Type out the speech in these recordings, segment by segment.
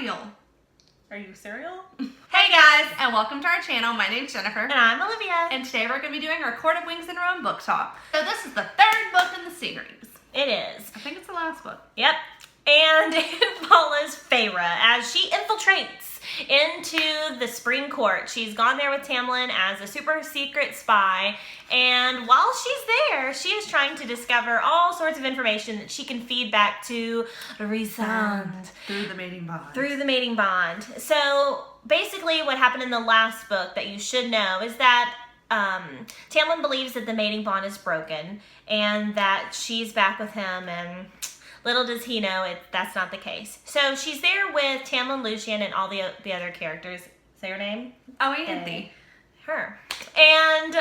cereal. Are you cereal? Hey guys, and welcome to our channel. My name's Jennifer. And I'm Olivia. And today we're going to be doing our Court of Wings and Rome book talk. So this is the third book in the series. It is. I think it's the last book. Yep. And it follows Feyre as she infiltrates into the Spring Court. She's gone there with Tamlin as a super secret spy, and while she's there, she is trying to discover all sorts of information that she can feed back to Rhysand. Through the mating bond. Through the mating bond. So basically what happened in the last book that you should know is that Tamlin believes that the mating bond is broken and that she's back with him, and little does he know that's not the case. So she's there with Tamlin, Lucien, and all the other characters. Say her name? Oh, Anthe. Her. And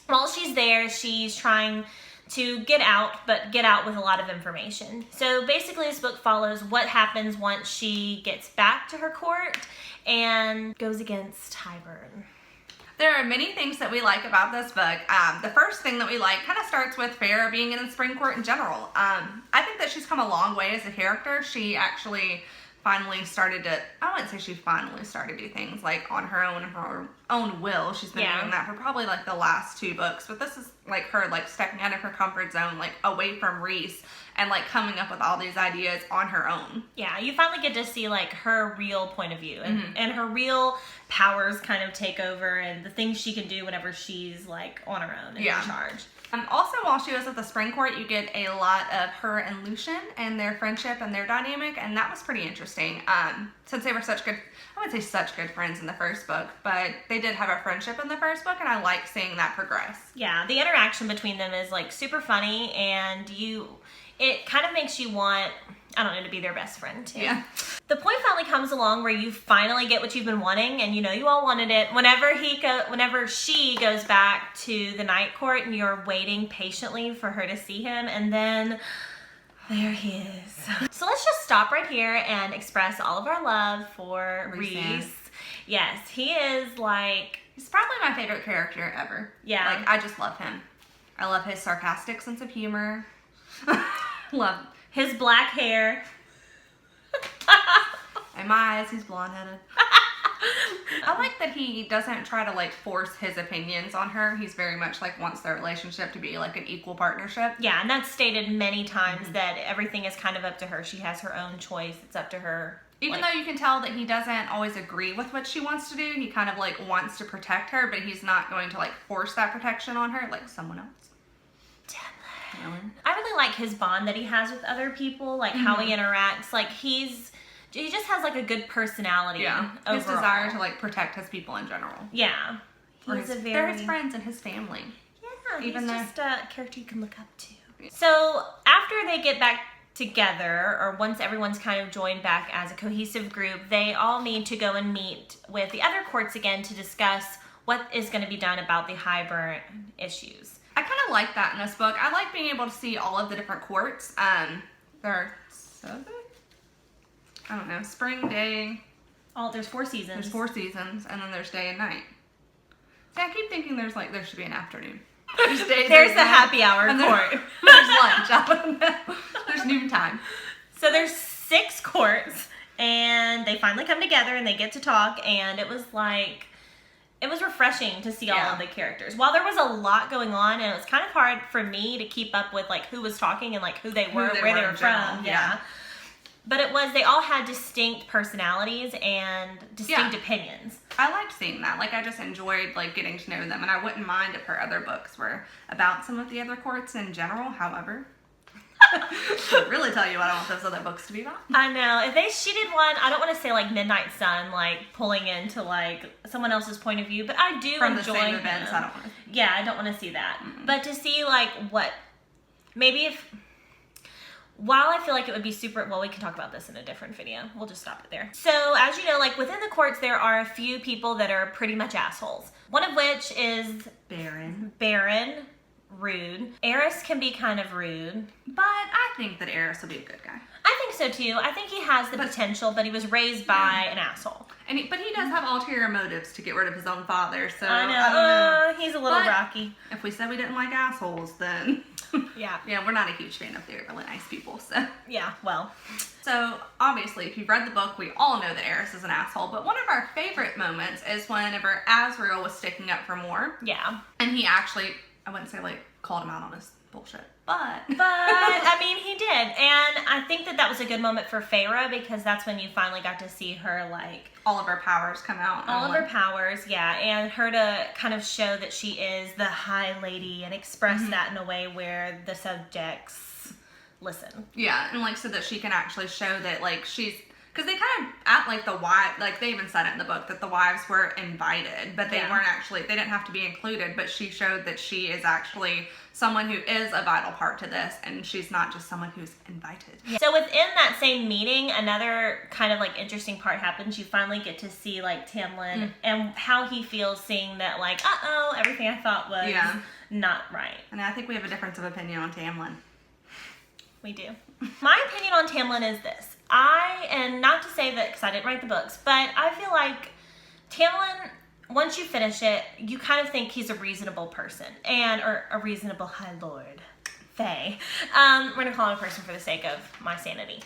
while she's there, she's trying to get out, but get out with a lot of information. So basically this book follows what happens once she gets back to her court and goes against Hybern. There are many things that we like about this book. The first thing that we like kind of starts with Feyre being in the Spring Court in general. I think that she's come a long way as a character. She actually finally started to, I wouldn't say she finally started to do things like on her own will. She's been doing that for probably like the last two books, but this is like her like stepping out of her comfort zone, like away from Rhys, and like coming up with all these ideas on her own. Yeah, you finally get to see like her real point of view and her real powers kind of take over, and the things she can do whenever she's like on her own and in charge. Also, while she was at the Spring Court, you get a lot of her and Lucien and their friendship and their dynamic, and that was pretty interesting. Since they were such good, I wouldn't say such good friends in the first book, but they did have a friendship in the first book, and I like seeing that progress. Yeah, the interaction between them is like super funny, and it kind of makes you want, I don't know, to be their best friend too. Yeah. The point finally comes along where you finally get what you've been wanting, and you know you all wanted it. Whenever she goes back to the Night Court, and you're waiting patiently for her to see him, and then there he is. So let's just stop right here and express all of our love for Rhys. Yes, he is like, he's probably my favorite character ever. Yeah. Like, I just love him. I love his sarcastic sense of humor. Love his black hair. And my eyes, he's blonde-headed. I like that he doesn't try to like force his opinions on her. He's very much like wants their relationship to be like an equal partnership. Yeah, and that's stated many times that everything is kind of up to her. She has her own choice. It's up to her. Even though you can tell that he doesn't always agree with what she wants to do, he kind of like wants to protect her, but he's not going to like force that protection on her like someone else. I really like his bond that he has with other people, like how he interacts. Like he just has like a good personality. Yeah, overall. His desire to like protect his people in general. Yeah, they're his friends and his family. Yeah, he's just a character you can look up to. Yeah. So after they get back together, or once everyone's kind of joined back as a cohesive group, they all need to go and meet with the other courts again to discuss what is going to be done about the Hybern issues. I kind of like that in this book. I like being able to see all of the different courts. There are 7? I don't know. Spring, day. There's 4 seasons. There's 4 seasons, and then there's day and night. See, I keep thinking there should be an afternoon. There's day. There's the happy hour court. There's lunch. I don't know. There's noontime. So there's 6 courts, and they finally come together and they get to talk, and it was refreshing to see all of the characters. While there was a lot going on, and it was kind of hard for me to keep up with like who was talking and like who they were, where they were from. Yeah. But they all had distinct personalities and distinct opinions. I liked seeing that. Like, I just enjoyed like getting to know them, and I wouldn't mind if her other books were about some of the other courts in general. However, should really tell you what I want those other books to be about. I know. She did one, I don't want to say like Midnight Sun, like pulling into like someone else's point of view, but I do from enjoy the same events. I don't want to. Yeah, I don't want to see that. But to see like while I feel like it would be super, well, we can talk about this in a different video. We'll just stop it there. So, as you know, like within the courts, there are a few people that are pretty much assholes. One of which is Baron. Rude. Eris can be kind of rude. But I think that Eris will be a good guy. I think so too. I think he has the potential, but he was raised by an asshole. But he does have ulterior motives to get rid of his own father, so I don't know. He's a little rocky. If we said we didn't like assholes, then yeah, we're not a huge fan of they're really nice people, so yeah, well. So obviously, if you've read the book, we all know that Eris is an asshole, but one of our favorite moments is whenever Azriel was sticking up for Mor. Yeah. And he actually, I wouldn't say, like, called him out on his bullshit, but I mean, he did. And I think that was a good moment for Feyre, because that's when you finally got to see her, like... all of her powers come out. All of her powers, yeah. And her to kind of show that she is the high lady and express that in a way where the subjects listen. Yeah, and, like, so that she can actually show that, like, she's... Because they kind of act like the wives, like, they even said it in the book, that the wives were invited, but they weren't actually, they didn't have to be included, but she showed that she is actually someone who is a vital part to this, and she's not just someone who's invited. Yeah. So within that same meeting, another kind of, like, interesting part happens. You finally get to see, like, Tamlin and how he feels seeing that, like, uh-oh, everything I thought was not right. And I think we have a difference of opinion on Tamlin. We do. My opinion on Tamlin is this. And not to say that because I didn't write the books, but I feel like Tamlin, once you finish it, you kind of think he's a reasonable person, or a reasonable high lord. Faye. We're going to call him a person for the sake of my sanity.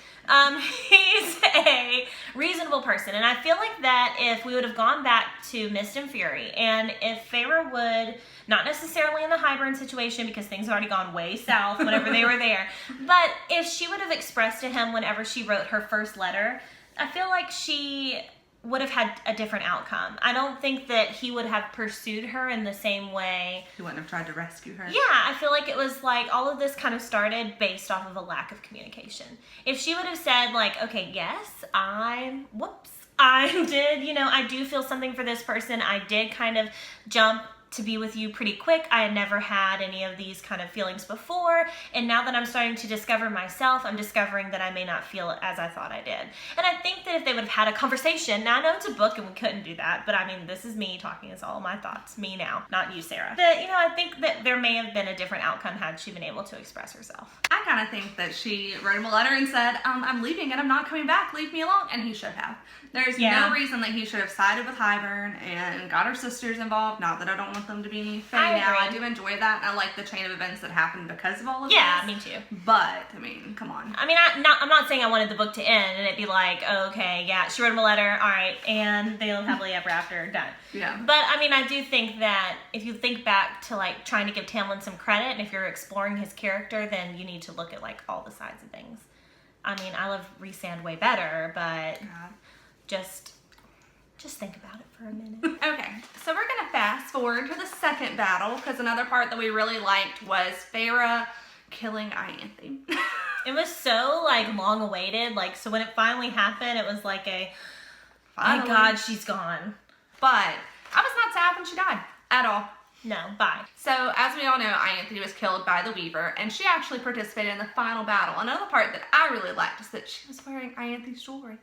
He's a reasonable person, and I feel like that if we would have gone back to Mist and Fury, and if Feyre would, not necessarily in the Hybern situation because things had already gone way south whenever they were there, but if she would have expressed to him whenever she wrote her first letter, I feel like she would have had a different outcome. I don't think that he would have pursued her in the same way. He wouldn't have tried to rescue her. Yeah, I feel like it was like all of this kind of started based off of a lack of communication. If she would have said like, okay, yes, I did, I do feel something for this person. I did kind of jump to be with you pretty quick. I had never had any of these kind of feelings before, and now that I'm starting to discover myself, I'm discovering that I may not feel as I thought I did. And I think that if they would have had a conversation, now I know it's a book and we couldn't do that, but I mean, this is me talking, it's all my thoughts, me now, not you, Sarah. That, I think that there may have been a different outcome had she been able to express herself. I kind of think that she wrote him a letter and said, I'm leaving and I'm not coming back, leave me alone, and he should have. There's no reason that he should have sided with Hybern and got her sisters involved. Not that I don't want them to be Faye now. I do enjoy that, and I like the chain of events that happened because of all of this. Yeah, me too. But, I mean, come on. I mean, I'm not saying I wanted the book to end and it'd be like, oh, okay, yeah, she wrote him a letter, all right, and they live happily ever after, done. Yeah. But, I mean, I do think that if you think back to, like, trying to give Tamlin some credit, and if you're exploring his character, then you need to look at, like, all the sides of things. I mean, I love Rhysand way better, but just think about it for a minute. Okay, so we're gonna fast forward to the second battle, because another part that we really liked was Feyre killing Ianthe. It was so, like, long awaited. Like, so when it finally happened, it was like my God, she's gone. But I was not sad when she died at all. No, bye. So, as we all know, Ianthe was killed by the Weaver, and she actually participated in the final battle. Another part that I really liked is that she was wearing Ianthe's jewelry.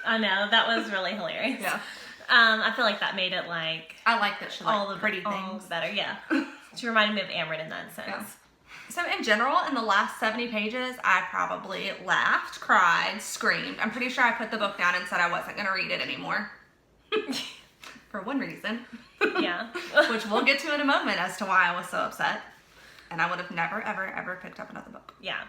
I know, that was really hilarious. Yeah. I feel like that made it like... I like that she liked all the pretty things. All better, yeah. She reminded me of Amryn in that sense. Yeah. So in general, in the last 70 pages, I probably laughed, cried, screamed. I'm pretty sure I put the book down and said I wasn't going to read it anymore. For one reason. Yeah. Which we'll get to in a moment as to why I was so upset. And I would have never, ever, ever picked up another book. Yeah.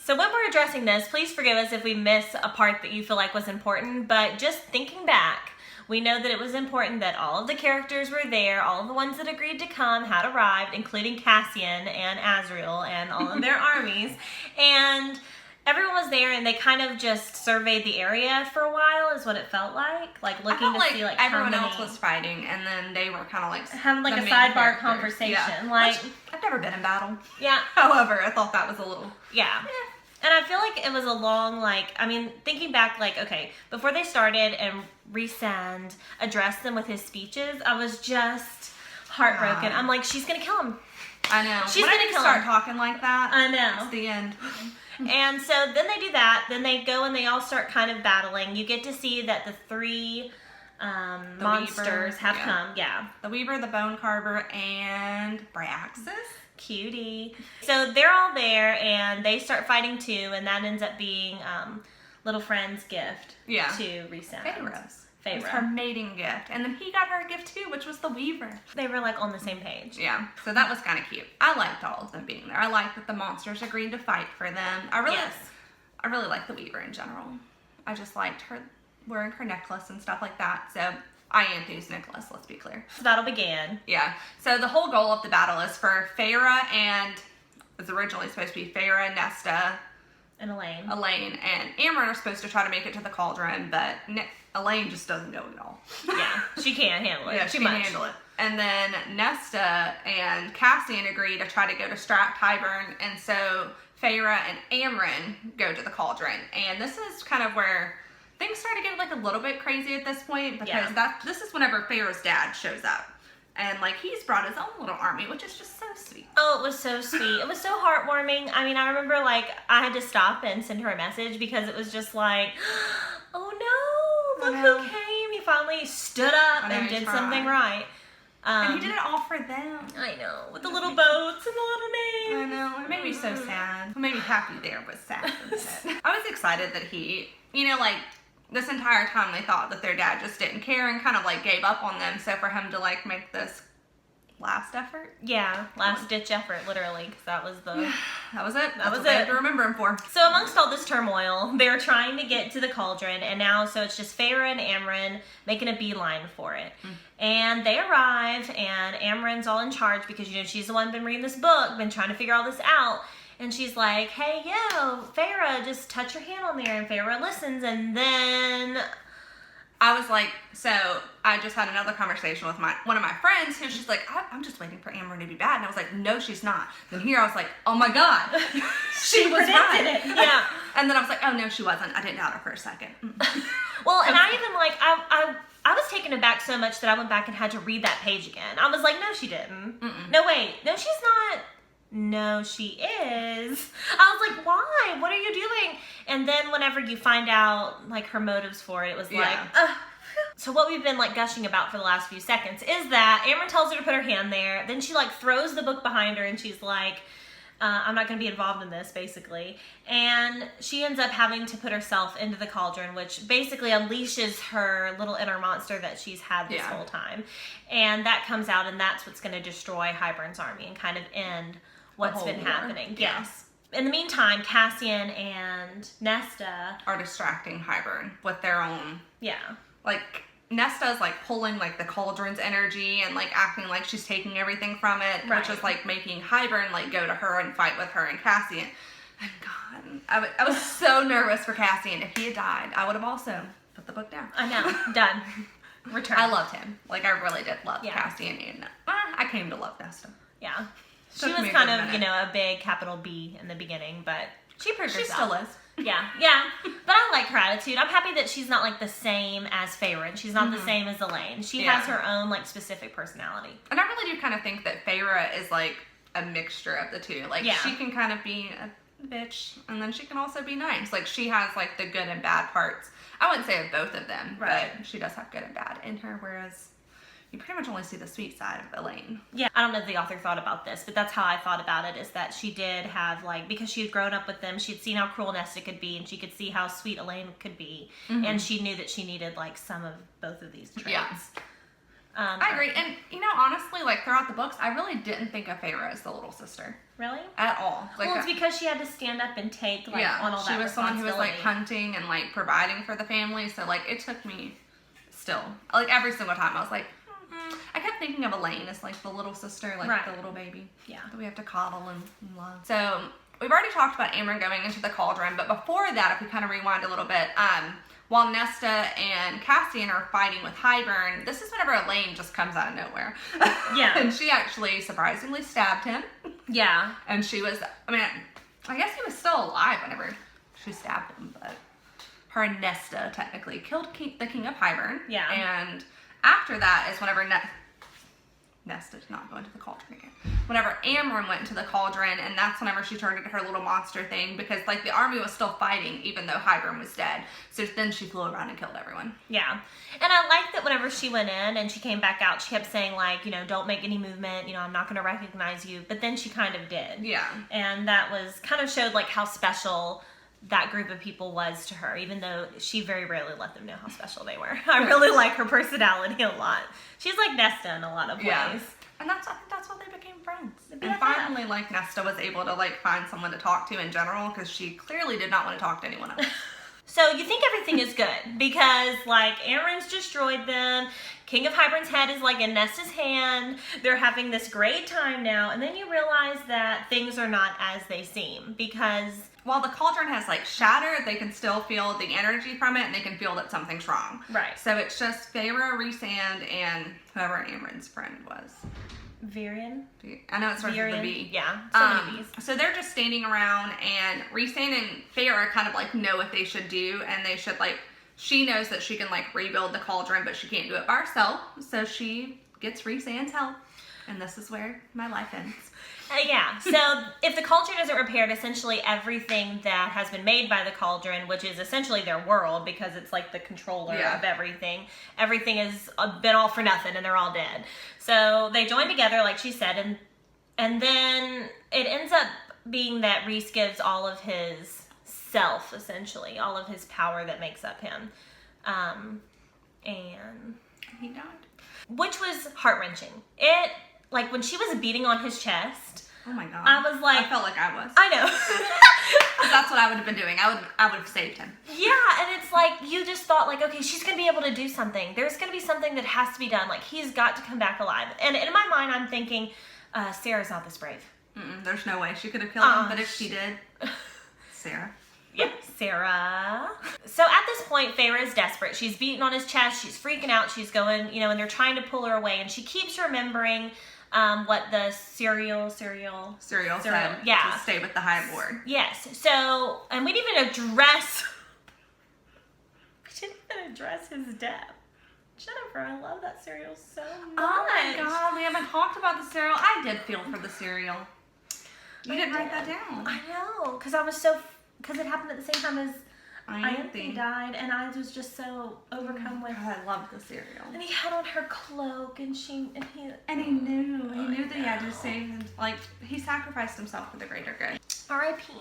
So when we're addressing this, please forgive us if we miss a part that you feel like was important, but just thinking back, we know that it was important that all of the characters were there, all of the ones that agreed to come had arrived, including Cassian and Azriel and all of their armies, and everyone was there, and they kind of just surveyed the area for a while, is what it felt like looking to see like everyone else was fighting, and then they were kind of like having like a sidebar conversation. Yeah. Like, which, I've never been in battle. Yeah. However, I thought that was a little. Yeah. And I feel like it was a long, thinking back, okay, before they started and Rhysand addressed them with his speeches, I was just heartbroken. I'm like, she's going to kill him. I know. She's going to start talking like that. I know. It's the end. And so then they do that. Then they go and they all start kind of battling. You get to see that the three monsters have come. Yeah. The Weaver, the Bone Carver, and Bryaxis. Cutie. So they're all there and they start fighting too, and that ends up being Little Friend's gift to Rhysand. Feyre's. Feyre. It was her mating gift. And then he got her a gift too, which was the Weaver. They were like on the same page. Yeah. So that was kind of cute. I liked all of them being there. I liked that the monsters agreed to fight for them. I really like the Weaver in general. I just liked her wearing her necklace and stuff like that. So Ianthe's necklace, let's be clear. The battle began. Yeah. So the whole goal of the battle is for Feyre and, it was originally supposed to be Feyre, Nesta, and Elaine, and Amren are supposed to try to make it to the cauldron, but Elaine just doesn't know it all. Yeah, she can't handle it. Yeah, she can't handle it. And then Nesta and Cassian agree to try to go distract Hybern, and so Feyre and Amren go to the cauldron. And this is kind of where things start to get like a little bit crazy at this point, because this is whenever Feyre's dad shows up. And like he's brought his own little army, which is just so sweet. Oh, it was so sweet. It was so heartwarming. I mean, I remember like I had to stop and send her a message because it was just like, oh no, look who came. He finally stood up and did something right. And he did it all for them. I know, with the little boats and the little names. I know, it made me so sad. It made me happy there, but sad. I was excited that he, you know, like, this entire time they thought that their dad just didn't care and kind of like gave up on them. So for him to like make this last effort. Yeah, last ditch effort, literally, because that was the... That was it. That was what they had to remember him for. So amongst all this turmoil, they're trying to get to the cauldron, and now, so it's just Feyre and Amren making a beeline for it. And they arrive, and Amren's all in charge because, you know, she's the one been reading this book, been trying to figure all this out. And she's like, hey, yo, Feyre, just touch your hand on there. And Feyre listens, and then... I was like, so I just had another conversation with one of my friends who she's like, I'm just waiting for Amren to be bad. And I was like, no, she's not. Then here I was like, oh my God, she was right. Yeah. And then I was like, oh no, she wasn't. I didn't doubt her for a second. Well, and I even like, I was taken aback so much that I went back and had to read that page again. I was like, no, she didn't. No, wait, no, she's not. No, she is. I was like, why? What are you doing? And then whenever you find out, like, her motives for it, it was like, ugh. So what we've been, like, gushing about for the last few seconds is that Amren tells her to put her hand there. Then she, like, throws the book behind her and she's like, I'm not going to be involved in this, basically. And she ends up having to put herself into the cauldron, which basically unleashes her little inner monster that she's had this whole time. And that comes out, and that's what's going to destroy Hybern's army and kind of end what's been happening. Yes. In the meantime, Cassian and Nesta are distracting Hybern with their own. Yeah. Like, Nesta's like pulling like the cauldron's energy and like acting like she's taking everything from it, which is like making Hybern like go to her and fight with her and Cassian. And God, I was so nervous for Cassian. If he had died, I would have also put the book down. I know. Done. Return. I loved him. Like, I really did love Cassian. And I came to love Nesta. Yeah. She was kind of, you know, a big capital B in the beginning, but she proved herself. She still is. Yeah, yeah. But I like her attitude. I'm happy that she's not like the same as Feyre, and she's not the same as Elaine. She has her own like specific personality. And I really do kind of think that Feyre is like a mixture of the two. Like, she can kind of be a bitch, and then she can also be nice. Like, she has like the good and bad parts. I wouldn't say of both of them, but she does have good and bad in her, whereas you pretty much only see the sweet side of Elaine. Yeah, I don't know if the author thought about this, but that's how I thought about it, is that she did have, like, because she had grown up with them, she'd seen how cruel Nesta could be, and she could see how sweet Elaine could be, and she knew that she needed, like, some of both of these traits. Yeah. I agree, and, you know, honestly, like, throughout the books, I really didn't think of Feyre as the little sister. Really? At all. Like, well, it's because she had to stand up and take, like, on all that responsibility. She was someone who was, like, hunting and, like, providing for the family, so, like, it took me still, like, every single time, I was like, I kept thinking of Elaine as like the little sister, like the little baby. Yeah. That we have to coddle and love. So we've already talked about Amren going into the cauldron, but before that, if we kind of rewind a little bit, while Nesta and Cassian are fighting with Hybern, this is whenever Elaine just comes out of nowhere. Yeah. And she actually surprisingly stabbed him. Yeah. And she was, I mean, I guess he was still alive whenever she stabbed him, but her and Nesta technically killed the king of Hybern. Yeah. And after that is whenever Nesta did not go into the cauldron again. Whenever Amren went into the cauldron, and that's whenever she turned into her little monster thing, because like the army was still fighting even though Hybern was dead. So then she flew around and killed everyone. Yeah. And I like that whenever she went in and she came back out, she kept saying like, you know, don't make any movement, you know, I'm not going to recognize you. But then she kind of did. Yeah. And that was kind of showed like how special that group of people was to her, even though she very rarely let them know how special they were. I really like her personality a lot. She's like Nesta in a lot of ways. And I think that's why they became friends. And finally, like, Nesta was able to, like, find someone to talk to in general, because she clearly did not want to talk to anyone else. So you think everything is good because, like, Aaron's destroyed them. King of Hybern's head is, like, in Nesta's hand. They're having this great time now. And then you realize that things are not as they seem because... While the cauldron has, like, shattered, they can still feel the energy from it, and they can feel that something's wrong. Right. So it's just Feyre, Rhysand, and whoever Amren's friend was. Varian? I know it starts with a V. Yeah, so many V's. So they're just standing around, and Rhysand and Feyre kind of, like, know what they should do, and they should, like, she knows that she can, like, rebuild the cauldron, but she can't do it by herself, so she gets Rhysand's help, and this is where my life ends. Yeah, so if the cauldron isn't repaired, essentially everything that has been made by the cauldron, which is essentially their world because it's like the controller of everything has been all for nothing and they're all dead. So they join together, like she said, and then it ends up being that Rhys gives all of his self, essentially, all of his power that makes up him. And he died. Which was heart-wrenching. It... Like, when she was beating on his chest... Oh, my God. I was like... I felt like I was. I know. That's what I would have been doing. I would have saved him. Yeah, and it's like, you just thought, like, okay, she's going to be able to do something. There's going to be something that has to be done. Like, he's got to come back alive. And in my mind, I'm thinking, Sarah's not this brave. There's no way she could have killed him, but if she did... Sarah. Yeah, Sarah. So at this point, Feyre is desperate. She's beating on his chest. She's freaking out. She's going, and they're trying to pull her away. And she keeps remembering... what the cereal said, to stay with the High Lord. Yes. So, and we didn't even address his death. Jennifer, I love that cereal so much. Oh my God, we haven't talked about the cereal. I did feel for the cereal. You didn't write that down. I know, because it happened at the same time as Ianthe died, and I was just so overcome with... God, I love the cereal. And he had on her cloak, and he knew that he had to save him. Like, he sacrificed himself for the greater good. R.I.P.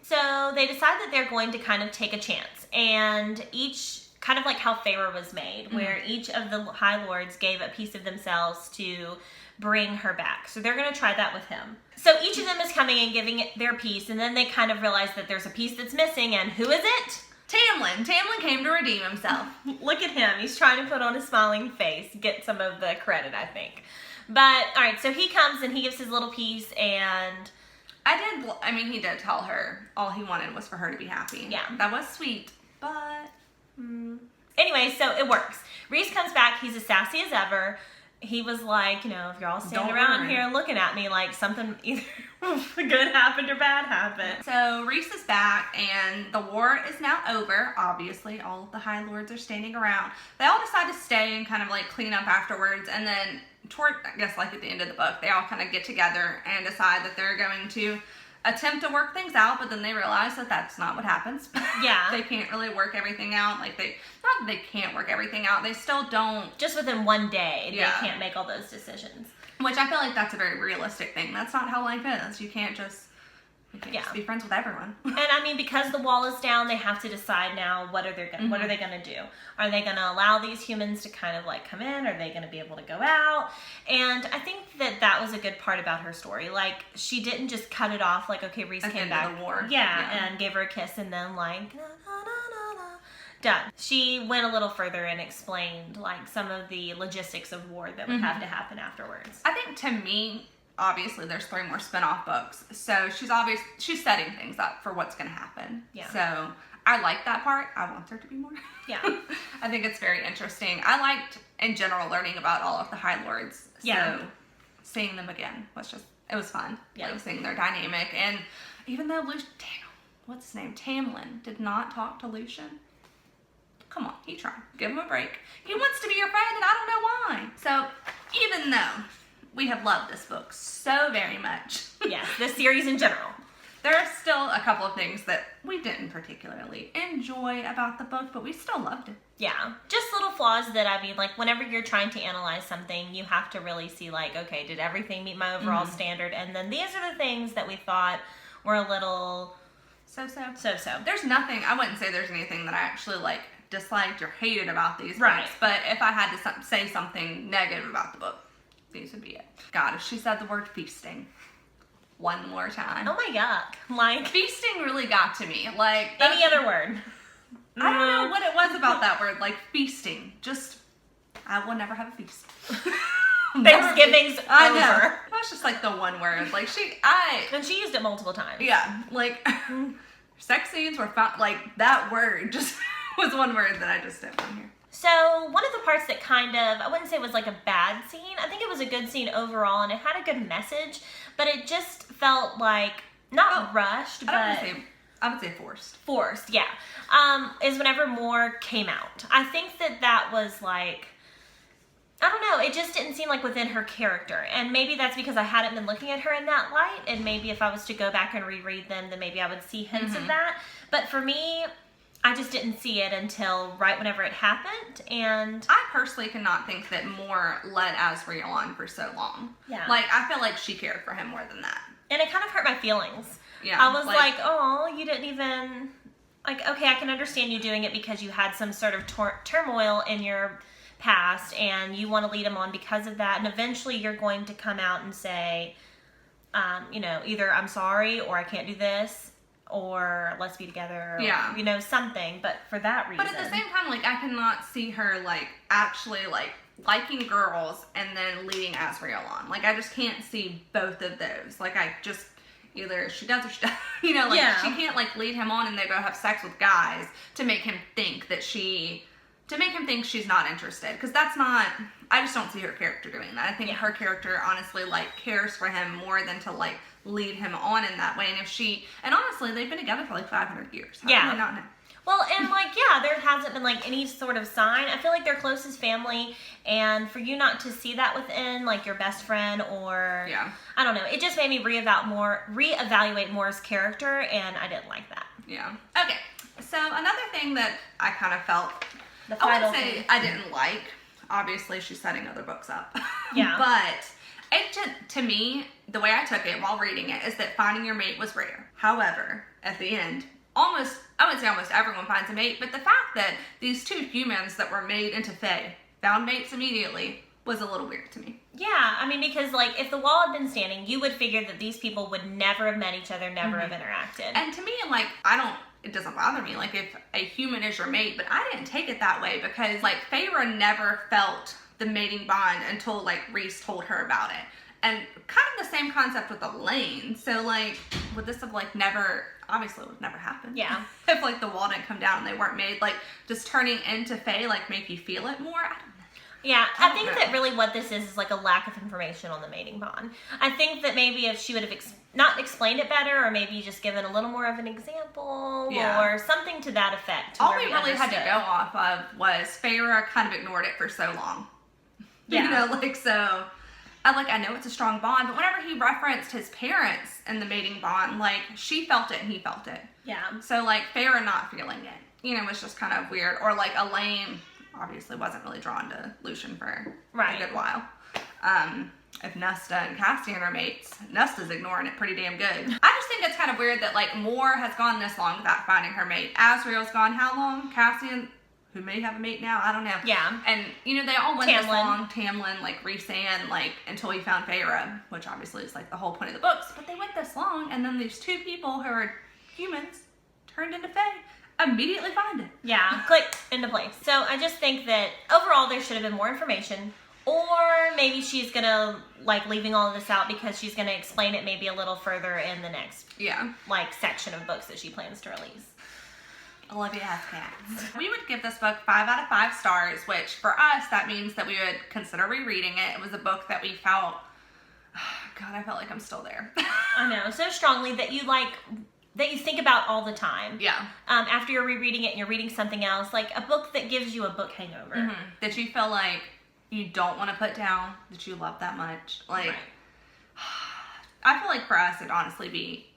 So they decide that they're going to kind of take a chance, and each, kind of like how Feyre was made, where each of the High Lords gave a piece of themselves to bring her back. So they're going to try that with him. So each of them is coming and giving it their piece, and then they kind of realize that there's a piece that's missing, and who is it? Tamlin. Tamlin came to redeem himself. Look at him. He's trying to put on a smiling face, get some of the credit, I think. But, all right, so he comes and he gives his little piece, and... he did tell her all he wanted was for her to be happy. Yeah. That was sweet, but... Anyway, so it works. Rhys comes back. He's as sassy as ever. He was like, if you're all standing around here looking at me like something either good happened or bad happened. So Rhys is back, and the war is now over. Obviously, all of the High Lords are standing around. They all decide to stay and kind of like clean up afterwards, and then I guess like at the end of the book, they all kind of get together and decide that they're going to attempt to work things out, but then they realize that that's not what happens. Yeah. They can't really work everything out. Like, not that they can't work everything out, they still don't. Just within one day, they can't make all those decisions. Which I feel like that's a very realistic thing. That's not how life is. You can't just be friends with everyone. And because the wall is down, they have to decide now what are they going to do? Are they going to allow these humans to kind of like come in? Are they going to be able to go out? And I think that was a good part about her story. Like, she didn't just cut it off like, okay, Rhys came back. The war. Yeah, and gave her a kiss and then like, na, na, na, na, na. Done. She went a little further and explained like some of the logistics of war that would have to happen afterwards. I think to me, obviously there's 3 more spin-off books, so she's setting things up for what's going to happen. Yeah. So I like that part. I want there to be more. Yeah. I think it's very interesting. I liked in general learning about all of the High Lords. Yeah. So seeing them again it was fun. Yeah. Like seeing their dynamic, and even though what's his name? Tamlin did not talk to Lucian. Come on, he tried. Give him a break. He wants to be your friend, and I don't know why. So even though we have loved this book so very much. Yes, this series in general. There are still a couple of things that we didn't particularly enjoy about the book, but we still loved it. Yeah, just little flaws that, like, whenever you're trying to analyze something, you have to really see, like, okay, did everything meet my overall standard? And then these are the things that we thought were a little... So-so. There's nothing, I wouldn't say there's anything that I actually, like, disliked or hated about these books, but if I had to say something negative about the book, these would be it. God, if she said the word feasting, one more time. Oh my yuck. Like, feasting really got to me. Like, any other word. I don't know what it was about that word. Like, feasting. Just, I will never have a feast. Thanksgiving's over. I know. That's just like the one word. Like, and she used it multiple times. Yeah. Like, sex scenes were fun. Like, that word just was one word that I just didn't want to hear. So, one of the parts that kind of, I wouldn't say was like a bad scene. I think it was a good scene overall, and it had a good message, but it just felt like, not rushed, but... I would say forced. Forced, yeah. Is whenever more came out. I think that was like... I don't know, it just didn't seem like within her character. And maybe that's because I hadn't been looking at her in that light, and maybe if I was to go back and reread them, then maybe I would see hints of that. But for me, I just didn't see it until right whenever it happened, and... I personally cannot think that Moore led Asriel on for so long. Yeah. Like, I feel like she cared for him more than that. And it kind of hurt my feelings. Yeah. I was like, oh, you didn't even... Like, okay, I can understand you doing it because you had some sort of turmoil in your past, and you want to lead him on because of that, and eventually you're going to come out and say, either I'm sorry, or I can't do this, or let's be together, or, something, but for that reason. But at the same time, like, I cannot see her, like, actually, like, liking girls and then leading Asriel on. Like, I just can't see both of those. Like, I just, either she does or she doesn't. She can't, like, lead him on and they go have sex with guys to make him think that to make him think she's not interested. Because that's not, I just don't see her character doing that. I think her character, honestly, like, cares for him more than to, like, lead him on in that way. And honestly, they've been together for, like, 500 years. How do they not know? Well, and, like, there hasn't been, like, any sort of sign. I feel like they're closest family, and for you not to see that within, like, your best friend or... Yeah. I don't know. It just made me reevaluate Moore's character, and I didn't like that. Yeah. Okay. So, another thing that I kind of felt... I wouldn't say I didn't like. Obviously, she's setting other books up. Yeah. But, to me, the way I took it while reading it is that finding your mate was rare. However, at the end... I would say almost everyone finds a mate, but the fact that these two humans that were made into Fae found mates immediately was a little weird to me. Yeah, I mean, because, like, if the wall had been standing, you would figure that these people would never have met each other, never have interacted. And to me, like, it doesn't bother me, like, if a human is your mate, but I didn't take it that way because, like, Feyre never felt the mating bond until, like, Rhys told her about it. And kind of the same concept with Elaine. So, like, would this have, like, obviously it would never happen. Yeah. If, like, the wall didn't come down and they weren't made, like, does turning into Fae, like, make you feel it more? I don't know. Yeah, I think that really what this is like a lack of information on the mating bond. I think that maybe if she would have not explained it better, or maybe just given a little more of an example, or something to that effect. All we really had to go off of was Feyre kind of ignored it for so long. Yeah. So... I know it's a strong bond, but whenever he referenced his parents and the mating bond, like, she felt it and he felt it. Yeah. So, like, Feyre not feeling it, was just kind of weird. Or, like, Elaine obviously wasn't really drawn to Lucien for a good while. If Nesta and Cassian are mates, Nesta's ignoring it pretty damn good. I just think it's kind of weird that, like, Moore has gone this long without finding her mate. Asriel's gone how long? Cassian... who may have a mate now, I don't know. Yeah. And, they all went this long, Tamlin, like, Rhys-Anne, like, until he found Feyre, which obviously is, like, the whole point of the books, but they went this long, and then these two people who are humans turned into Fae immediately find it. Yeah, click into place. So I just think that overall there should have been more information, or maybe she's gonna, like, leaving all of this out because she's gonna explain it maybe a little further in the next, like, section of books that she plans to release. Olivia has cats. We would give this book 5 out of 5 stars, which for us, that means that we would consider rereading it. It was a book that we felt, God, I felt like I'm still there. I know, so strongly that you think about all the time. Yeah. After you're rereading it and you're reading something else, like a book that gives you a book hangover. Mm-hmm. That you feel like you don't want to put down, that you love that much. Like, I feel like for us, it'd honestly be,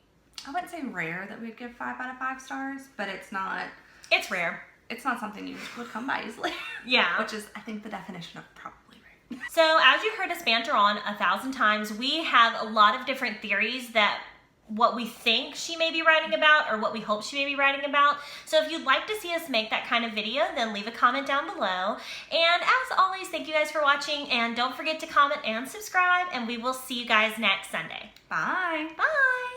I wouldn't say rare that we'd give 5 out of 5 stars, but it's not. It's rare. It's not something you would come by easily. Yeah. Which is, I think, the definition of probably rare. So, as you heard us banter on 1,000 times, we have a lot of different theories that what we think she may be writing about or what we hope she may be writing about. So if you'd like to see us make that kind of video, then leave a comment down below. And as always, thank you guys for watching, and don't forget to comment and subscribe, and we will see you guys next Sunday. Bye. Bye.